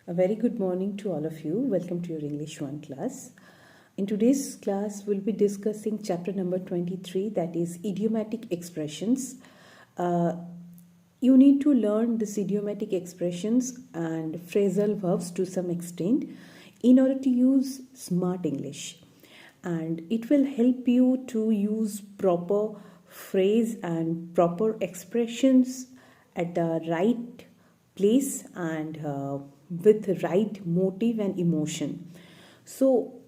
A very good morning to all of you. Welcome to your English 1 class. In today's class, we'll be discussing chapter number 23, that is idiomatic expressions. You need to learn these idiomatic expressions and phrasal verbs to some extent in order to use smart English. And it will help you to use proper phrase and proper expressions at the right place and with right motive and emotion. So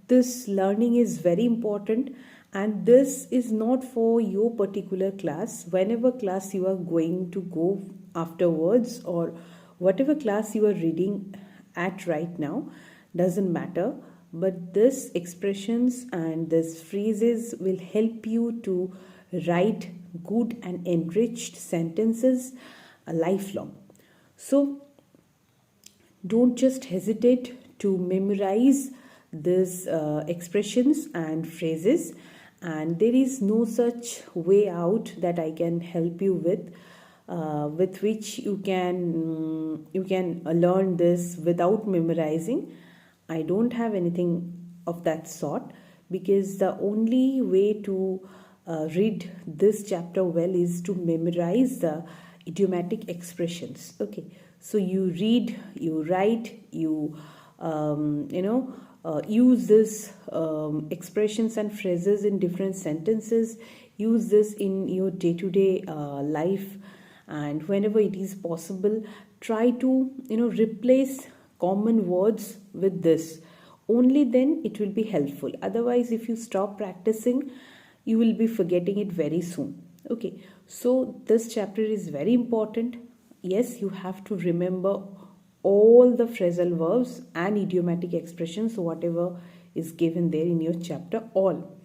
this learning is very important, and this is not for your particular class. Whenever class you are going to go afterwards, or whatever class you are reading at right now, doesn't matter, but this expressions and these phrases will help you to write good and enriched sentences lifelong. So don't just hesitate to memorize these expressions and phrases, and there is no such way out that I can help you with which you can learn this without memorizing. I don't have anything of that sort, because the only way to read this chapter well is to memorize the idiomatic expressions. Okay, so you read, you write, you use this expressions and phrases in different sentences, use this in your day-to-day life, and whenever it is possible, try to replace common words with this. Only then it will be helpful. Otherwise, if you stop practicing, you will be forgetting it very soon. Okay, so this chapter is very important. Yes, you have to remember all the phrasal verbs and idiomatic expressions, whatever is given there in your chapter, all.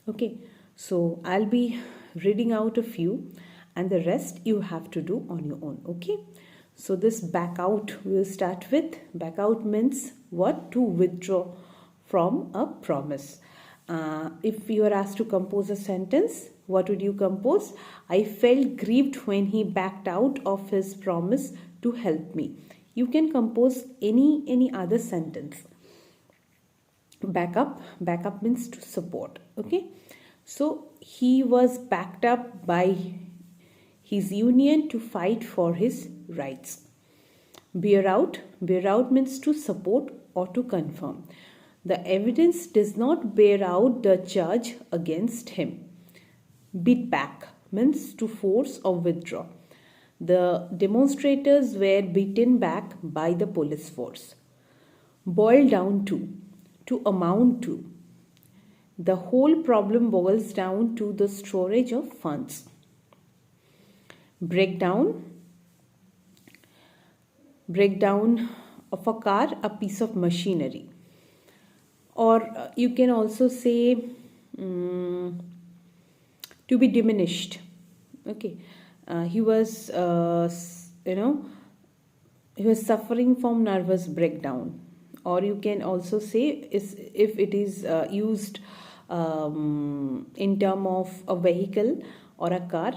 Okay, so I'll be reading out a few, and the rest you have to do on your own. Okay, so this back out we'll start with. Back out means what? To withdraw from a promise. If you are asked to compose a sentence, what would you compose? I felt grieved when he backed out of his promise to help me. You can compose any other sentence. Back up means to support. Okay, so he was backed up by his union to fight for his rights. Bear out means to support or to confirm. The evidence does not bear out the charge against him. Beat back means to force or withdraw. The demonstrators were beaten back by the police force. Boil down to amount to. The whole problem boils down to the storage of funds. Breakdown of a car, a piece of machinery. Or you can also say to be diminished. Okay, he was suffering from nervous breakdown. Or you can also say, if it is used in term of a vehicle or a car,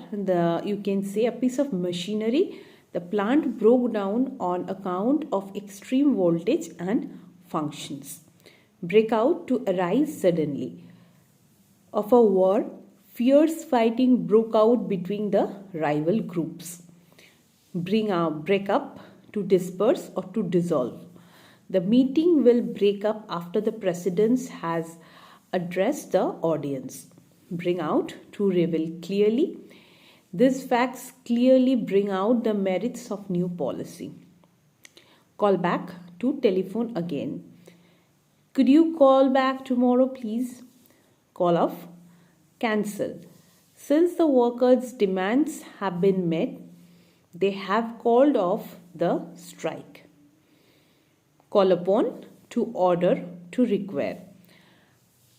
you can say a piece of machinery. The plant broke down on account of extreme voltage and functions. Break out, to arise suddenly. Of a war, fierce fighting broke out between the rival groups. Break up, to disperse or to dissolve. The meeting will break up after the president has addressed the audience. Bring out, to reveal clearly. These facts clearly bring out the merits of new policy. Call back, to telephone again. Could you call back tomorrow, please? Call off, cancel. Since the workers' demands have been met, they have called off the strike. Call upon, to order, to require.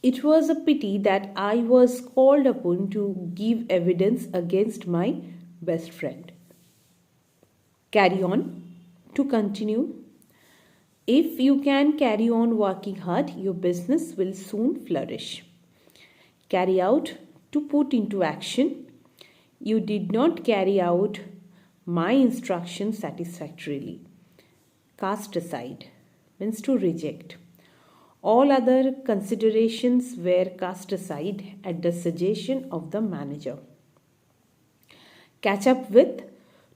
It was a pity that I was called upon to give evidence against my best friend. Carry on, to continue. If you can carry on working hard, your business will soon flourish. Carry out, to put into action. You did not carry out my instructions satisfactorily. cast aside, means to reject. All other considerations were cast aside at the suggestion of the manager. Catch up with,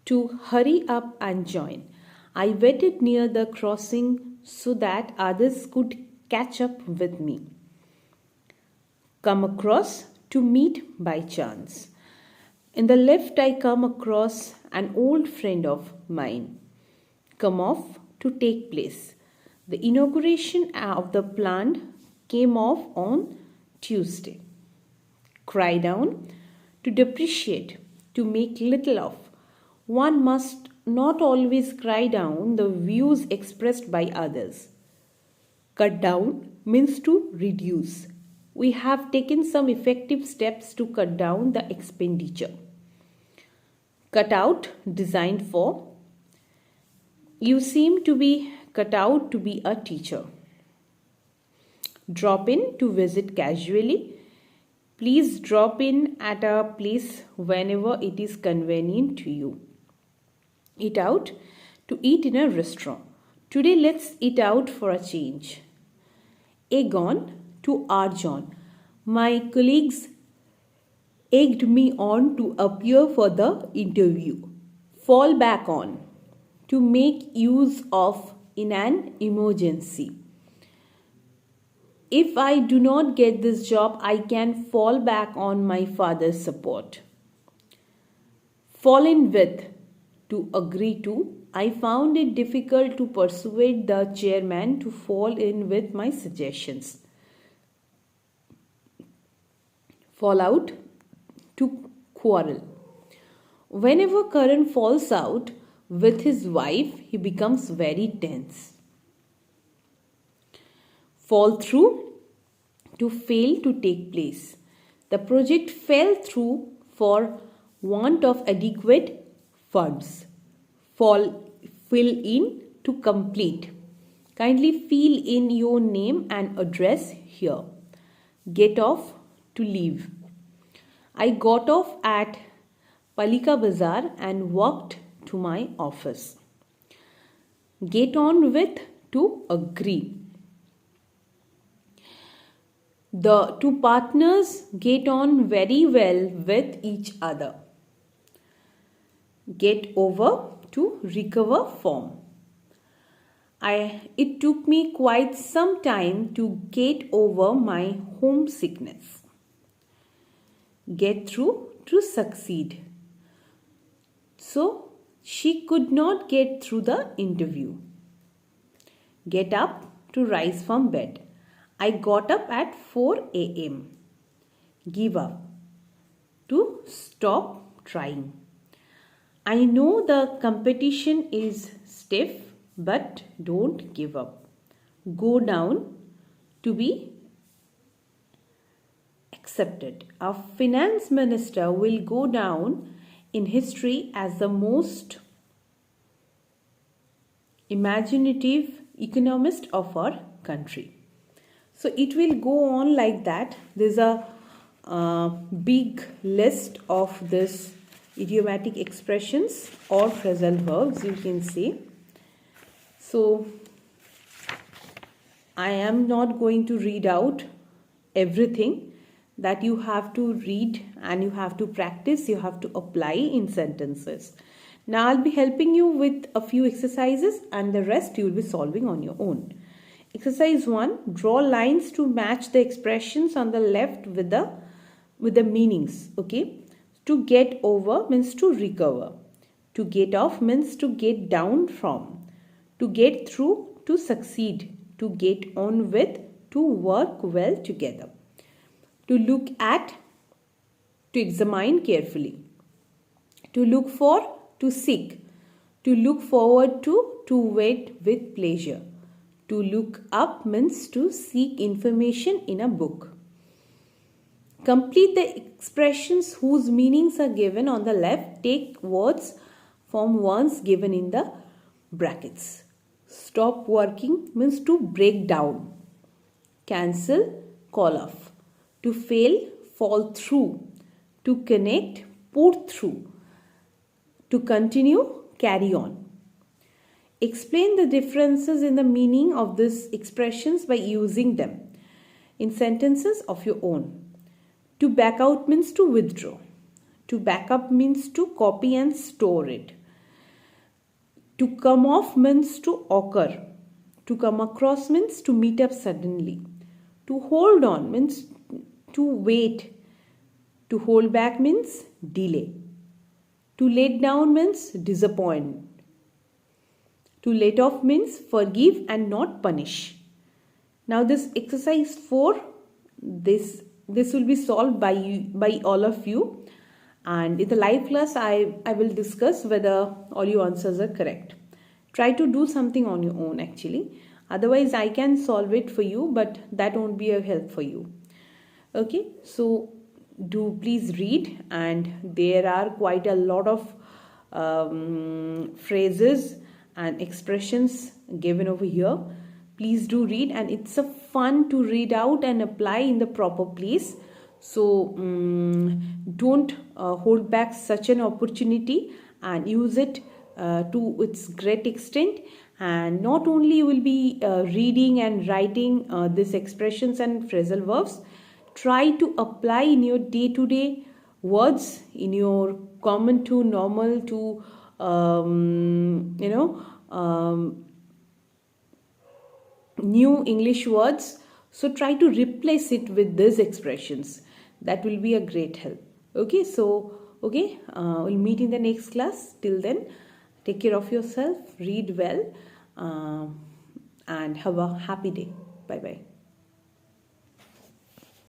to hurry up and join. I waited near the crossing so that others could catch up with me. Come across, to meet by chance. In the lift, I come across an old friend of mine. Come off, to take place. The inauguration of the plant came off on Tuesday. Cry down, to depreciate, to make little of. One must not always cry down the views expressed by others. Cut down means to reduce. We have taken some effective steps to cut down the expenditure. Cut out, designed for. You seem to be cut out to be a teacher. Drop in, to visit casually. Please drop in at a place whenever it is convenient to you. Eat out, to eat in a restaurant. Today let's eat out for a change. Egg on, to urge on. My colleagues egged me on to appear for the interview. Fall back on, to make use of in an emergency. If I do not get this job, I can fall back on my father's support. Fall in with, to agree to. I found it difficult to persuade the chairman to fall in with my suggestions. Fall out, to quarrel. Whenever Karan falls out with his wife, he becomes very tense. Fall through, to fail to take place. The project fell through for want of adequate funds. Fill in, to complete. Kindly fill in your name and address here. Get off, to leave. I got off at Palika Bazaar and walked to my office. Get on with, to agree. The two partners get on very well with each other. Get over, to recover from. It took me quite some time to get over my homesickness. Get through, to succeed. So, she could not get through the interview. Get up, to rise from bed. I got up at 4 a.m. Give up, to stop trying. I know the competition is stiff, but don't give up. Go down, to be accepted. Our finance minister will go down in history as the most imaginative economist of our country. So it will go on like that. There's a big list of this idiomatic expressions or phrasal verbs, you can say. So I am not going to read out everything that you have to read and you have to practice, you have to apply in sentences. Now I'll be helping you with a few exercises and the rest you will be solving on your own. Exercise 1. Draw lines to match the expressions on the left with the meanings. Okay. To get over means to recover. To get off means to get down from. To get through, to succeed. To get on with, to work well together. To look at, to examine carefully. To look for, to seek. To look forward to wait with pleasure. To look up means to seek information in a book. Complete the expressions whose meanings are given on the left. Take words from ones given in the brackets. Stop working means to break down. Cancel, call off. To fail, fall through. To connect, put through. To continue, carry on. Explain the differences in the meaning of these expressions by using them in sentences of your own. To back out means to withdraw. To back up means to copy and store it. To come off means to occur. To come across means to meet up suddenly. To hold on means to wait. To hold back means delay. To let down means disappoint. To let off means forgive and not punish. Now this exercise 4, this will be solved by all of you, and in the live class I will discuss whether all your answers are correct. Try to do something on your own actually. Otherwise I can solve it for you, but that won't be a help for you. Okay, so do please read, and there are quite a lot of phrases and expressions given over here. Please do read, and it's a fun to read out and apply in the proper place. So don't hold back such an opportunity and use it to its great extent. And not only you will be reading and writing these expressions and phrasal verbs, try to apply in your day-to-day words, in your common to normal to new English words. So try to replace it with these expressions. That will be a great help. Okay, so we'll meet in the next class. Till then, take care of yourself, read well, and have a happy day. Bye bye.